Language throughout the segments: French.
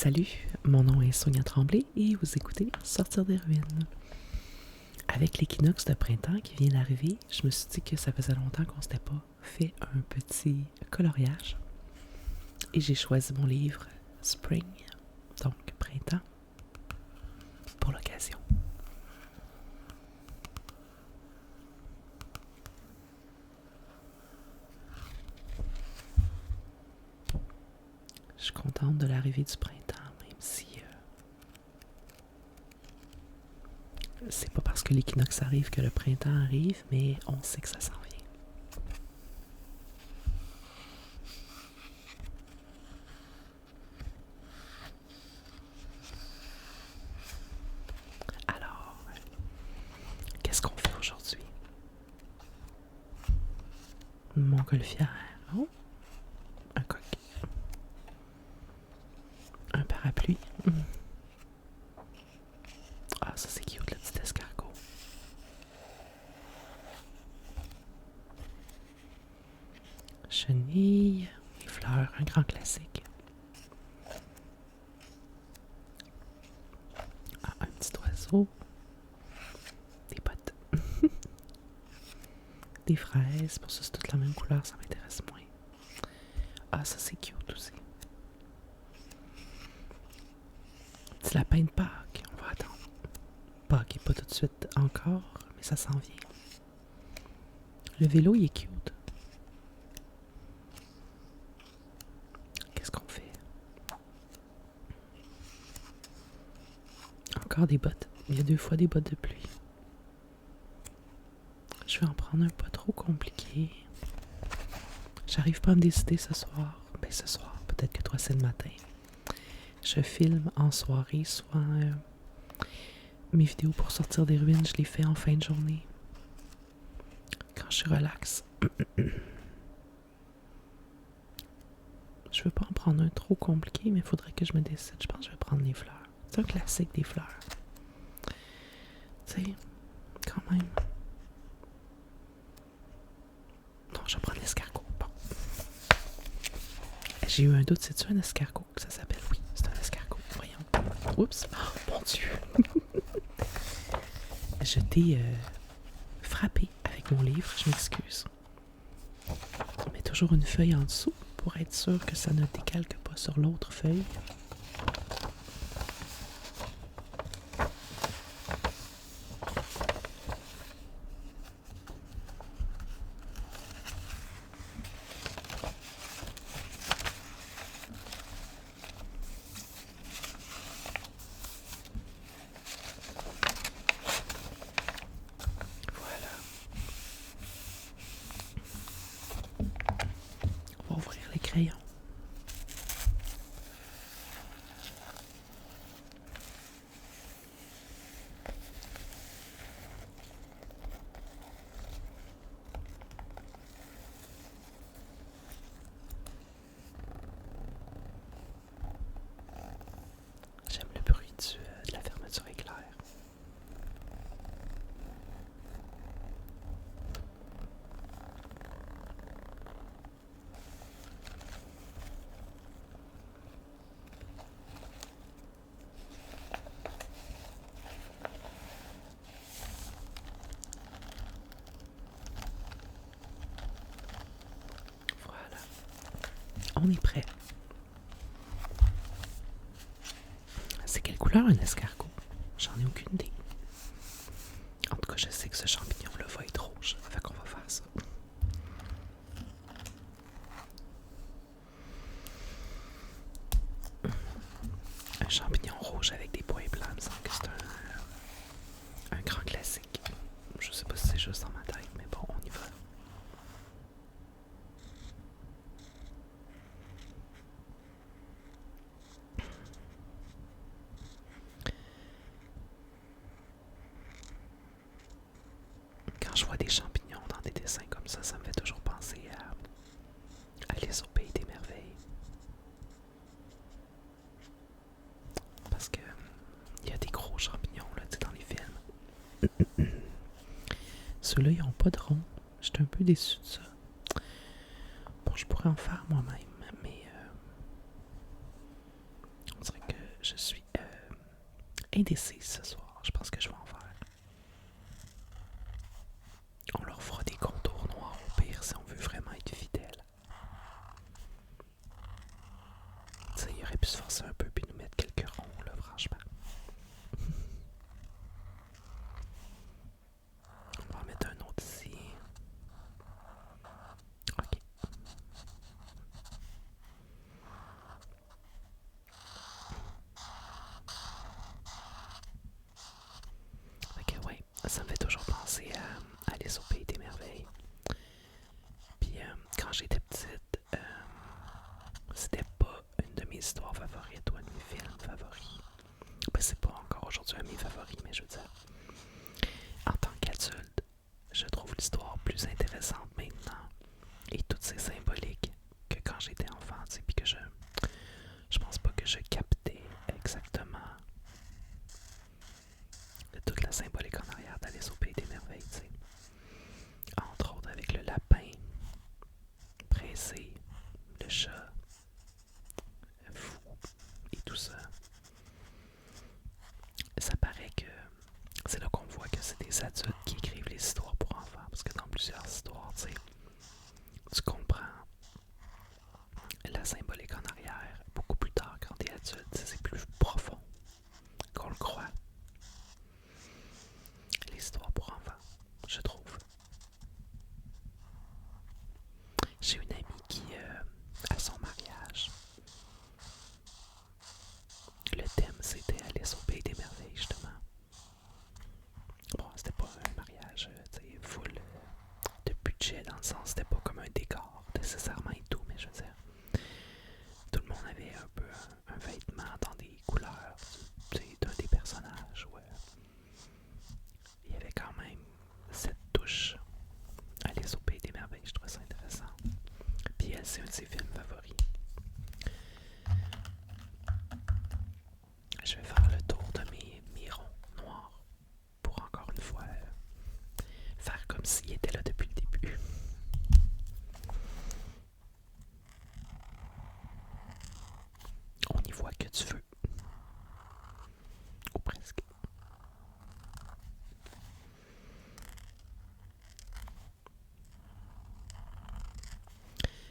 Salut, mon nom est Sonia Tremblay et vous écoutez Sortir des ruines. Avec l'équinoxe de printemps qui vient d'arriver, je me suis dit que ça faisait longtemps qu'on ne s'était pas fait un petit coloriage. Et j'ai choisi mon livre Spring, donc printemps, pour l'occasion. Je suis contente de l'arrivée du printemps, même si c'est pas parce que l'équinoxe arrive que le printemps arrive, mais on sait que ça s'en vient. Alors, qu'est-ce qu'on fait aujourd'hui? Montgolfière. Oh, un coq. Un parapluie. Ah, ça c'est cute, le petit escargot. Chenille, les fleurs, un grand classique. Ah, un petit oiseau. Des bottes. Des fraises. Pour ça, c'est toute la même couleur, ça m'intéresse moins. Ah, ça c'est cute aussi. Petit lapin de Pâques. On va attendre. Pâques n'est pas tout de suite encore, mais ça s'en vient. Le vélo, il est cute. Qu'est-ce qu'on fait? Encore des bottes. Il y a 2 fois des bottes de pluie. Je vais en prendre un pas trop compliqué. J'arrive pas à me décider ce soir. Ben ce soir, peut-être que toi c'est le matin. Je filme en soirée, souvent mes vidéos pour sortir des ruines, je les fais en fin de journée. Quand je suis relax. Je veux pas en prendre un trop compliqué, mais il faudrait que je me décide. Je pense que je vais prendre les fleurs. C'est un classique des fleurs. Tu sais, quand même. Non, je vais prendre l'escargot. Bon. J'ai eu un doute, c'est-tu un escargot que ça s'appelle? Oui, c'est un escargot. Voyons. Oups. Oh, mon Dieu. Je t'ai frappé avec mon livre, je m'excuse. On met toujours une feuille en dessous pour être sûr que ça ne décalque pas sur l'autre feuille. Voilà. On va ouvrir les crayons. J'aime le bruit de la fermeture éclair. Voilà. On est prêt. C'est quelle couleur un escargot? J'en ai aucune idée. En tout cas, je sais que ce champignon-là va être rouge. Fait qu'on va faire ça. Un champignon rouge avec des points blancs, il me semble que c'est un grand classique. Je sais pas si c'est juste dans ma tête, mais bon, on y va. Quand je vois des champignons dans des dessins comme ça me fait toujours penser à Alice au pays des merveilles. Parce que il y a des gros champignons là, tu sais, dans les films. Ceux-là, ils n'ont pas de rond. J'étais un peu déçue de ça. Bon, je pourrais en faire moi-même, mais on dirait que indécise ce soir. Je pense que je vais en faire. On leur fera des contours noirs au pire si on veut vraiment être fidèle. Tu sais, il aurait pu se forcer un peu puis nous mettre quelques ronds, là, franchement. On va en mettre un autre ici. Ok. Ok, ouais. Ça me fait toujours penser à Alice au Pays des Merveilles. Puis quand j'étais petite, c'était pas une de mes histoires favorites ou un de mes films favoris. Ben, c'est pas encore aujourd'hui un de mes favoris, mais je veux dire, en tant qu'adulte, je trouve l'histoire plus intéressante maintenant et toutes ces symboliques que quand j'étais enfant, tu sais, puis que je pense pas que je captais exactement toute la symbolique en arrière d'Alice au Pays des Merveilles, tu sais. Entre autres avec le lapin pressé, le chat fou et tout ça. Ça paraît que c'est là qu'on voit que c'est des adultes qui écrivent les histoires pour enfants, parce que dans plusieurs histoires, tu sais, tu comprends la symbolique en arrière beaucoup plus tard quand t'es adulte, c'est plus profond qu'on le croit. L'histoire pour enfants, je trouve. J'ai une amie qui, à son mariage, le thème c'était Alice au Pays des Merveilles, justement. Bon, c'était pas un mariage, tu sais, full de budget, dans le sens, c'était pas comme un décor nécessairement et tout, mais je veux dire, tout le monde avait un peu un vêtement dans des couleurs, tu sais, d'un des personnages, ouais. Il y avait quand même cette touche Alice au Pays des Merveilles, je trouvais ça intéressant. Puis elle, c'est un de ses films favoris. Je vais faire le tour de mes ronds noirs pour encore une fois faire comme s'il était là depuis le début. On y voit que du feu. Ou presque.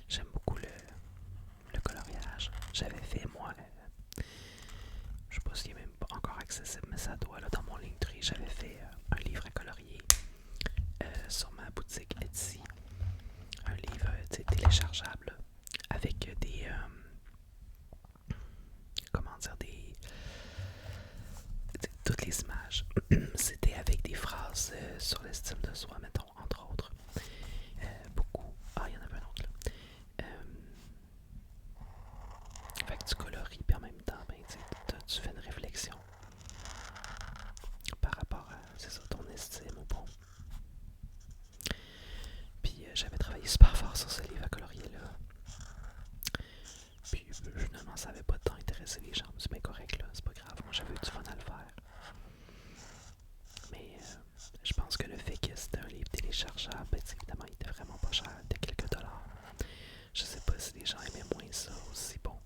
J'aime beaucoup le coloriage. J'avais fait, moi, je sais pas s'il est même pas encore accessible, mais ça doit, là, dans mon Linktree, j'avais fait un livre à colorier sur ma boutique Etsy. Un livre téléchargeable avec des comment dire, toutes les images. C'était avec des phrases sur l'estime de soi, mettons, entre autres. Beaucoup. Ah, il y en avait un autre là. Fait que tu colories, puis en même temps, ben, tu fais une réflexion par rapport à, c'est ça, ton estime ou bon. Puis j'avais travaillé super fort sur ce livre à colorier là. Puis finalement, ça avait pas de temps intéressé les gens. C'est bien correct là, c'est pas grave. Moi, j'avais eu du fun à le faire. Mais je pense que le fait que c'était un livre téléchargeable, ben, évidemment, il était vraiment pas cher, de quelques dollars. Je sais pas si les gens aimaient moins ça aussi. Bon,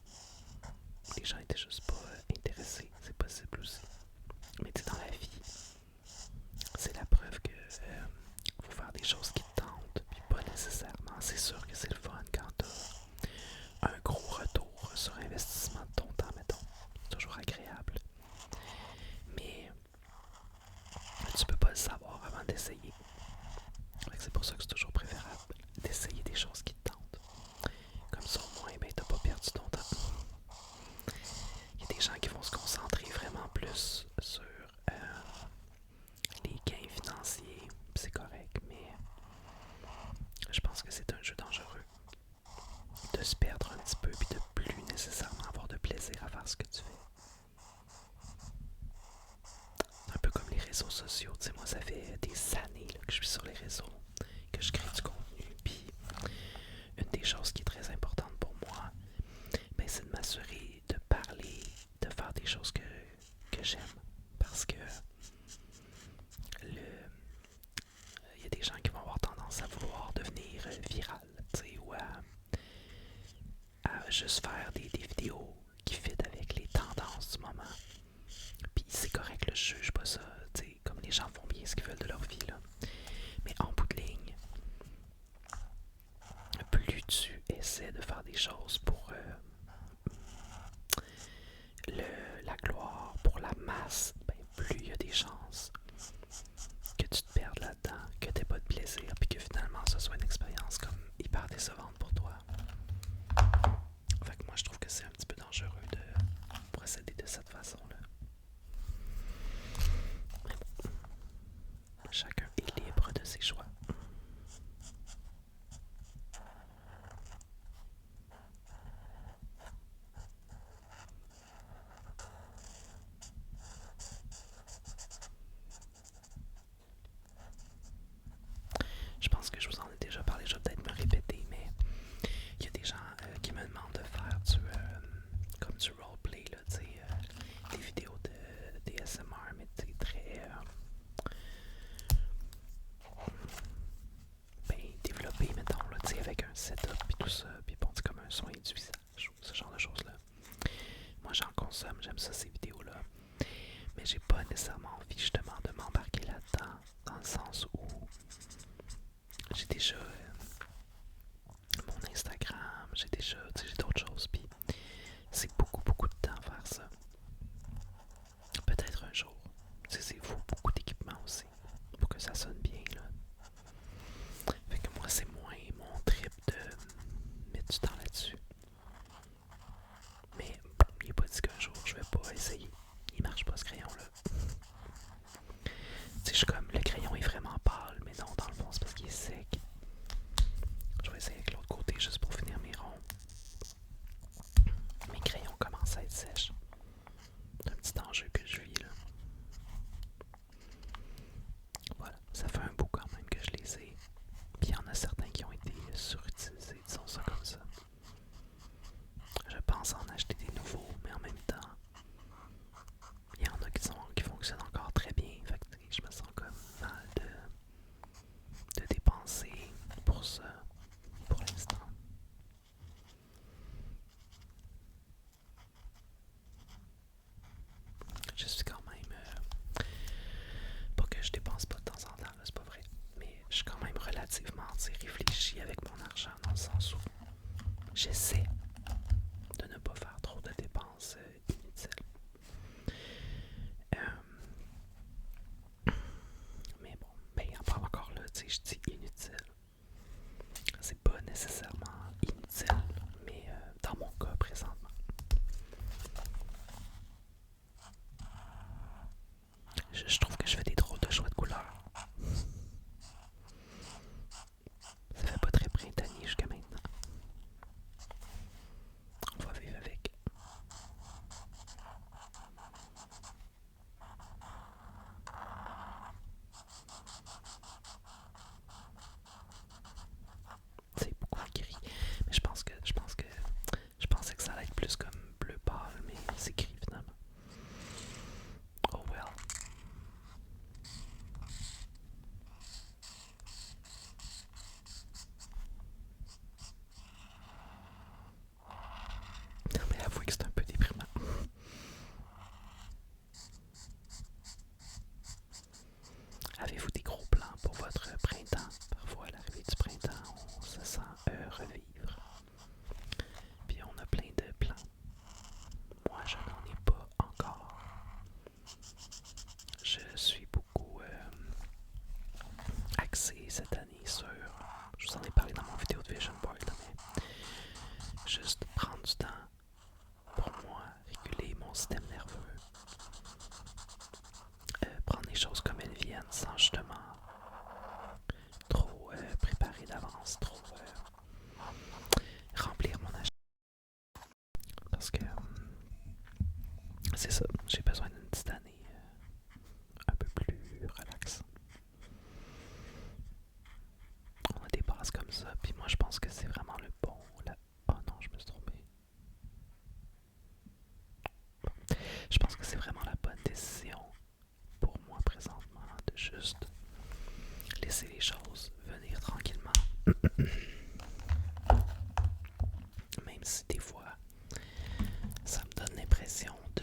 les gens étaient juste pas intéressés, c'est possible aussi. Mais tu sais, dans la vie, c'est la preuve que faut faire des choses qui te tentent, puis pas nécessairement. C'est sûr que c'est le fun quand t'as un gros retour sur investissement de ton temps, mettons. C'est toujours agréable. Mais tu peux pas le savoir avant d'essayer. C'est pour ça que c'est toujours préférable d'essayer des choses qui te tentent. Comme ça, au moins, ben, t'as pas perdu ton temps. Il y a des gens qui vont se concentrer vraiment plus sur les gains financiers. C'est correct, mais je pense que c'est un jeu dangereux de se perdre un petit peu puis de plus nécessairement avoir de plaisir à faire ce que tu fais. Un peu comme les réseaux sociaux. Tu sais, moi, ça fait des années là, que je suis sur les réseaux, que je crée du contenu. Puis, une des choses qui est très importante pour moi, ben, c'est de m'assurer de parler, de faire des choses que j'aime. Parce que il y a des gens qui vont avoir tendance à vouloir devenir viral, tu sais, ou à juste faire des vidéos qui fit avec les tendances du moment. Puis c'est correct awesome, j'aime ça ces vidéos-là. Mais j'ai pas nécessairement envie justement de m'embarquer là-dedans, dans le sens où j'ai déjà mon Instagram, j'ai d'autres choses, puis c'est beaucoup de temps à faire ça. Peut-être un jour. Il faut beaucoup d'équipement aussi pour que ça sonne bien, là. Fait que moi, c'est moins mon trip de mettre du temps là-dessus. Mais il n'est pas dit qu'un jour je vais pas essayer. Il marche pas ce crayon-là. Je suis comme, le crayon est vraiment pâle, mais non, dans le fond, c'est parce qu'il est sec. Je vais essayer avec l'autre côté juste pour finir mes ronds. Mes crayons commencent à être sèches. C'est un petit enjeu que je vis là. Voilà, ça fait un bout quand même que je les ai. Puis il y en a certains qui ont été surutilisés, disons ça comme ça. Je pense en acheter des nouveaux, mais en même temps, il y en a qui fonctionnent encore très bien. Fait que je me sens comme mal de dépenser pour ça, pour l'instant. Je suis quand même... pas que je dépense pas de temps en temps, là, c'est pas vrai. Mais je suis quand même relativement réfléchi avec mon argent, dans le sens où j'essaie de ne pas faire trop de dépenses inutiles. Mais bon, ben encore là, je dis inutile. C'est pas nécessairement inutile, mais dans mon cas présentement. Je trouve que je fais des drôles de choix de couleurs. Ça fait pas très printanier jusqu'à maintenant. On va vivre avec. C'est beaucoup gris. Mais je pensais que ça allait être plus comme bleu pâle, mais c'est gris finalement. Oh well. Non mais avouez que c'est un peu déprimant. Avez-vous des gros plans pour votre printemps? Parfois à l'arrivée du printemps, on se sent revivre. Puis on a plein de plans. Moi, je n'en ai pas encore. Je suis beaucoup axé cette année sur... Je vous en ai parlé dans mon vidéo de Vision Board, mais juste prendre du temps pour moi, réguler mon système nerveux. Prendre les choses comme elles viennent sans justement trop préparer d'avance, trop remplir mon agenda. Parce que c'est ça, j'ai besoin d'une petite année un peu plus relax. On a des bases comme ça, puis moi je pense que c'est vraiment le bon. Oh non, je me suis trompé. Je pense que c'est vraiment la bonne décision pour moi présentement de juste laisser les choses venir tranquillement. Même si des fois ça me donne l'impression de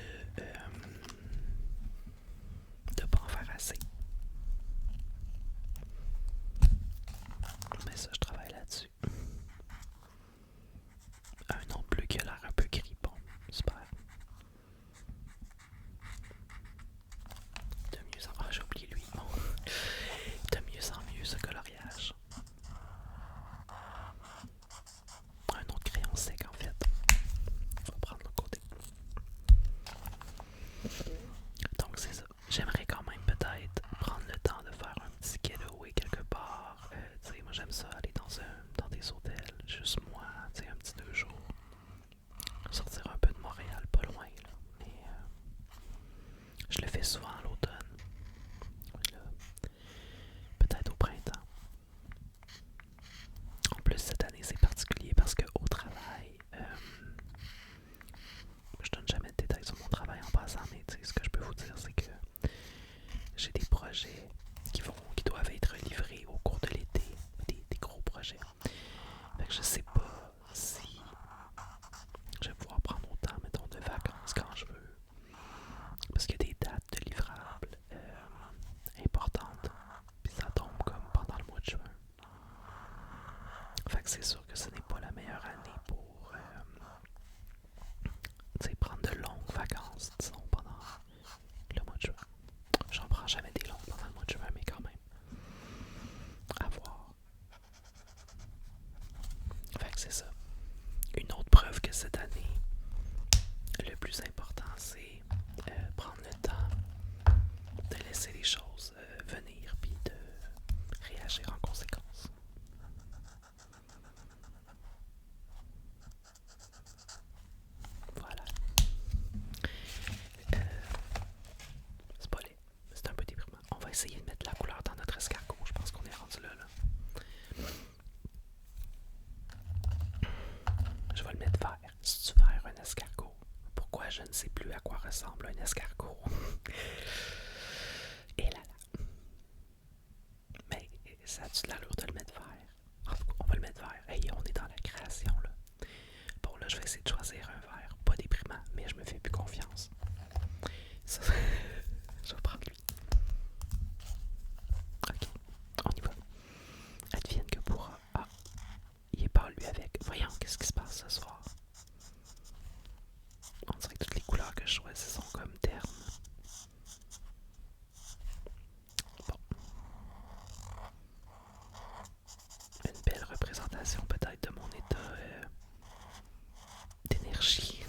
moi, je ne sais plus à quoi ressemble un escargot. Et là là. Mais ça a-tu de l'allure de le mettre vert? En tout cas, on va le mettre vert. Hey, on est dans la création, là. Bon, là, je vais essayer de choisir un vert. Pas déprimant, mais je me fais plus confiance. Ça, je vais prendre lui. Ok, on y va. Advienne que pourra. Ah, il est pas lui avec. Voyons, qu'est-ce qui se passe ce soir? On dirait que toutes les couleurs que je choisis sont comme ternes. Bon. Une belle représentation peut-être de mon état d'énergie.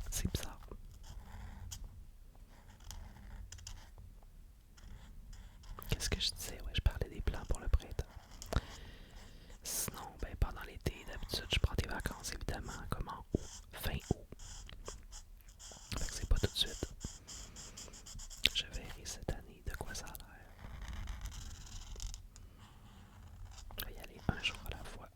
C'est bizarre. Qu'est-ce que je disais? Ouais, je parlais des plans pour le printemps. Sinon, ben pendant l'été, d'habitude, je prends des vacances évidemment, comme en août, fin août. Fait que c'est pas tout de suite. Je verrai cette année de quoi ça a l'air. Je vais y aller un jour à la fois.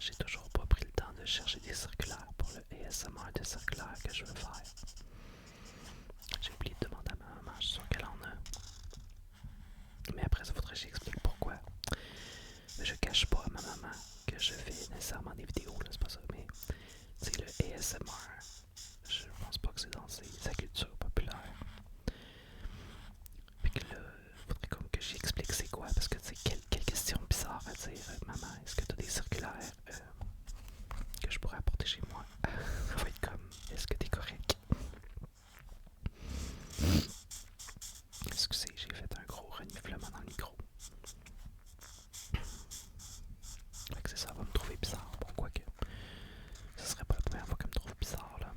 J'ai toujours pas pris le temps de chercher des circulaires pour le ASMR de circulaires que je veux faire. J'ai oublié de demander à ma maman, je suis sûr qu'elle en a. Mais après, ça faudrait que j'explique pourquoi. Mais je cache pas à ma maman que je fais nécessairement des vidéos, là, c'est pas ça. Mais c'est le ASMR. Je pense pas que c'est dans sa culture populaire. Fait que là, faudrait comme que j'explique c'est quoi. Parce que tu sais, quelle question bizarre à dire. Maman, est-ce que tu as des circulaires que je pourrais apporter chez moi? Ça va être comme, est-ce que t'es correct? Excusez, j'ai fait un gros reniflement dans le micro. Fait que c'est ça, elle va me trouver bizarre. Bon, quoique, ce serait pas la première fois qu'elle me trouve bizarre, là.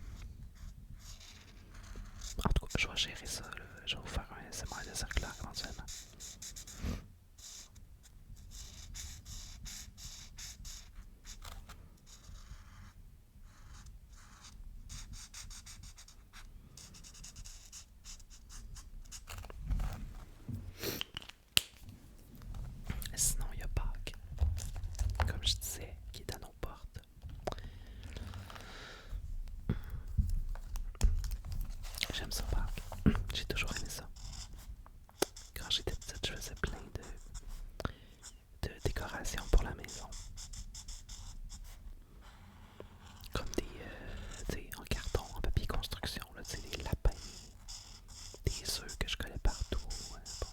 En tout cas, je vais gérer ça, là. Je vais vous faire un ASMR de circulaire éventuellement. Sinon, il y a Pâques, comme je disais, qui est à nos portes. J'aime ça, Pâques. J'ai toujours aimé ça. Quand j'étais petite, je faisais plein de décorations pour la maison. Comme des, tu sais, en carton, en papier construction, là, tu sais, des lapins, des œufs que je collais partout. Bon.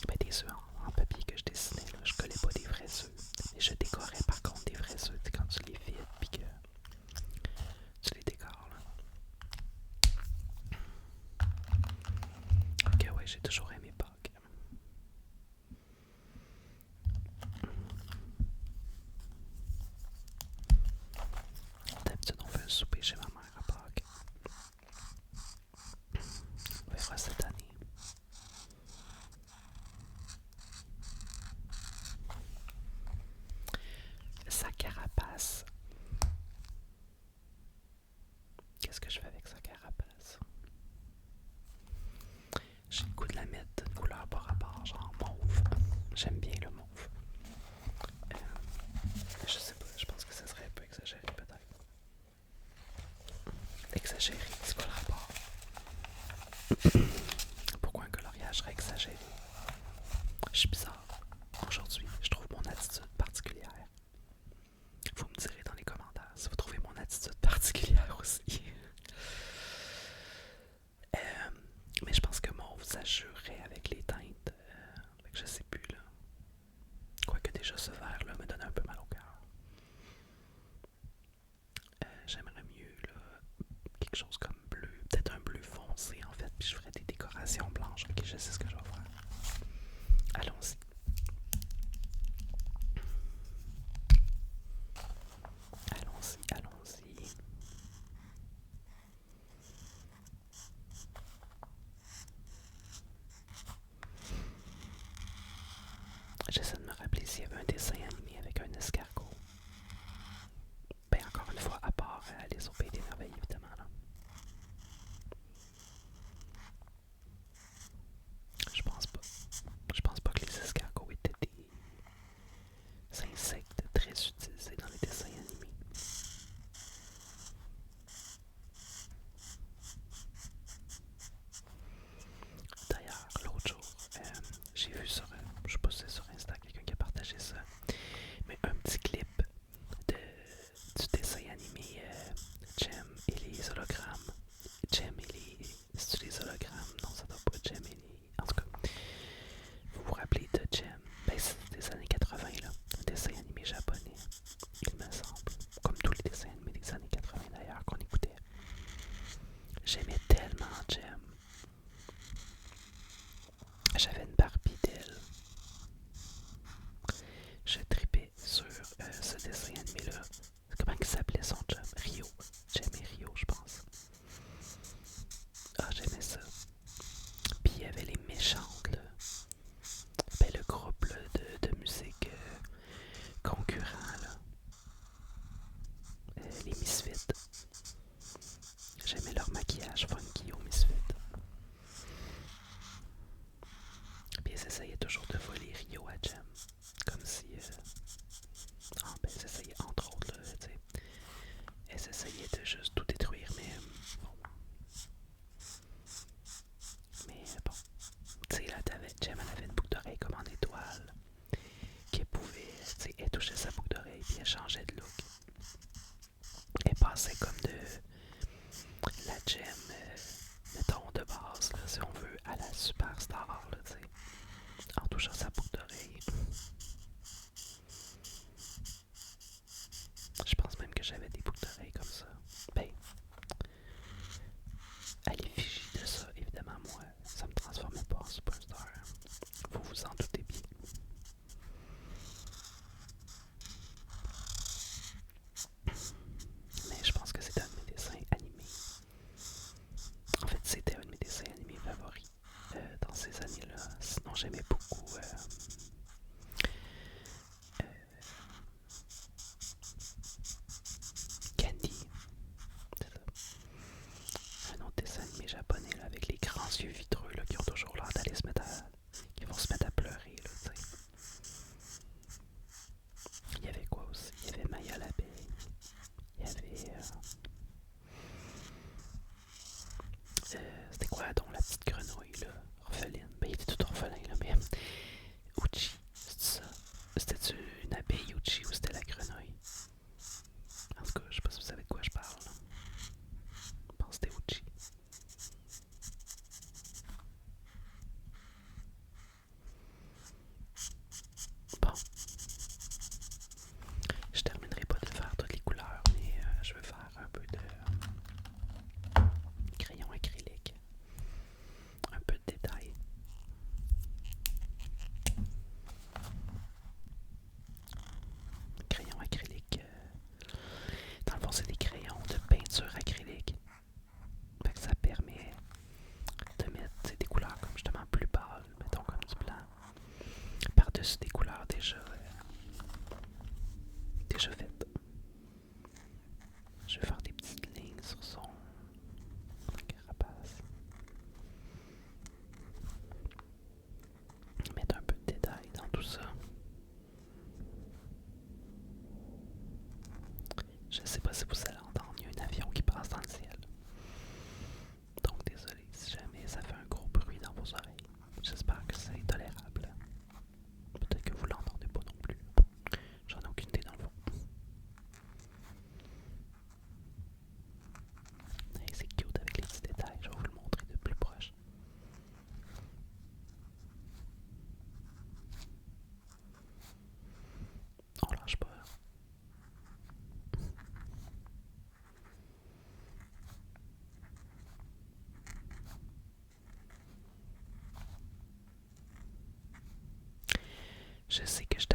Ben, des œufs en papier que je dessinais, là. Je collais pas des vrais œufs. Mais je décorais par contre des vrais œufs, tu sais, quand tu les vides puis que tu les décores, là. Ok, ouais, j'ai toujours aimé Pâques. D'habitude, on fait un souper chez ma mère à Pâques. On verra cette année. Sa carapace. Qu'est-ce que je fais avec sa carapace? J'ai le goût de la mettre d'une couleur par rapport, genre mauve. J'aime bien le mauve. Je sais pas, je pense que ça serait un peu exagéré peut-être. Exagéré, c'est quoi le rapport? Pourquoi un coloriage serait exagéré? Je suis bizarre. Aujourd'hui, je trouve mon attitude particulière. Vous me direz dans les commentaires si vous trouvez mon attitude particulière aussi. Mais je pense que mauve, ça jurerait avec les teintes. Fait que je sais plus, là. Quoique déjà ce vert là me donne un peu mal au cœur. J'aimerais mieux là, quelque chose comme bleu, peut-être un bleu foncé en fait, puis je ferais des décorations blanches. Ok, je sais ce que je vais faire. Allons-y. Allons-y, allons-y. J'essaie de me rappeler s'il y avait un dessin animé avec un escargot. Ben encore une fois, à part J'aimais tellement Jem. J'avais une Barbie d'elle. Je tripais sur ce dessin animé-là. Comment il s'appelait son job? Rio. J'aimais Rio, je pense. Ah, j'aimais ça. Puis il y avait les méchantes, là. Ben, le groupe là, de musique concurrent, là. Les Misfits. J'aimais leur maquillage funky aux Misfits. Puis ils essayaient toujours de voler Rio à Jem. Comme si... ben, ils essayaient, entre autres, là, tu sais. Elles essayaient de juste tout détruire, mais... bon. Mais bon. Tu sais, là, Jem, elle avait une boucle d'oreille comme en étoile. Qu'elle pouvait... Tu sais, elle touchait sa boucle d'oreille, puis elle changeait de look. Elle passait comme de... la Jem, mettons, de base, là, si on veut, à la superstar, là, tu sais. En touchant sa boucle d'oreille. Je pense même que j'avais des boucles d'oreilles comme ça. Ben, à l'effigie de ça, évidemment, moi, ça me transformait pas en superstar. Vous vous en doutez bien. Mais je pense que c'était un de mes dessins animés. En fait, c'était un de mes dessins animés favoris dans ces années-là. Sinon, j'aimais beaucoup Candy. C'est ça. Un autre dessin animé japonais là, avec les grands yeux vitreux là, qui ont toujours l'air d'aller se mettre à... qui vont se mettre à pleurer. Là, tu sais. Il y avait quoi aussi? Il y avait Maya l'abeille. Il y avait... c'était quoi donc la petite grenouille là? Orpheline. Ben il était tout orphelin là, mais... Uchi, c'est ça? C'était-tu une abeille Uchi ou c'était la grenouille? En tout cas, je sais pas si vous savez de quoi je parle. Là. Je pense que c'était Uchi. Bon. Je terminerai pas de faire toutes les couleurs, mais je vais faire un peu de crayon acrylique. Un peu de détail. Crayon acrylique. Dans le fond, c'est des crayons de peinture acrylique. Fait que ça permet de mettre des couleurs comme justement plus pâles, mettons comme du blanc, par-dessus des couleurs déjà faites. Je vais faire des petites lignes sur son carapace. Mettre un peu de détail dans tout ça. Je sais pas si vous allez entendre, il y a un avion qui passe dans le ciel. Donc désolé si jamais ça fait un gros bruit dans vos oreilles. J'espère que c'est tolérable. Peut-être que vous l'entendez pas non plus. J'en ai aucune idée dans le fond. Hey, c'est cute avec les petits détails, je vais vous le montrer de plus proche. On lâche pas. Je sais que je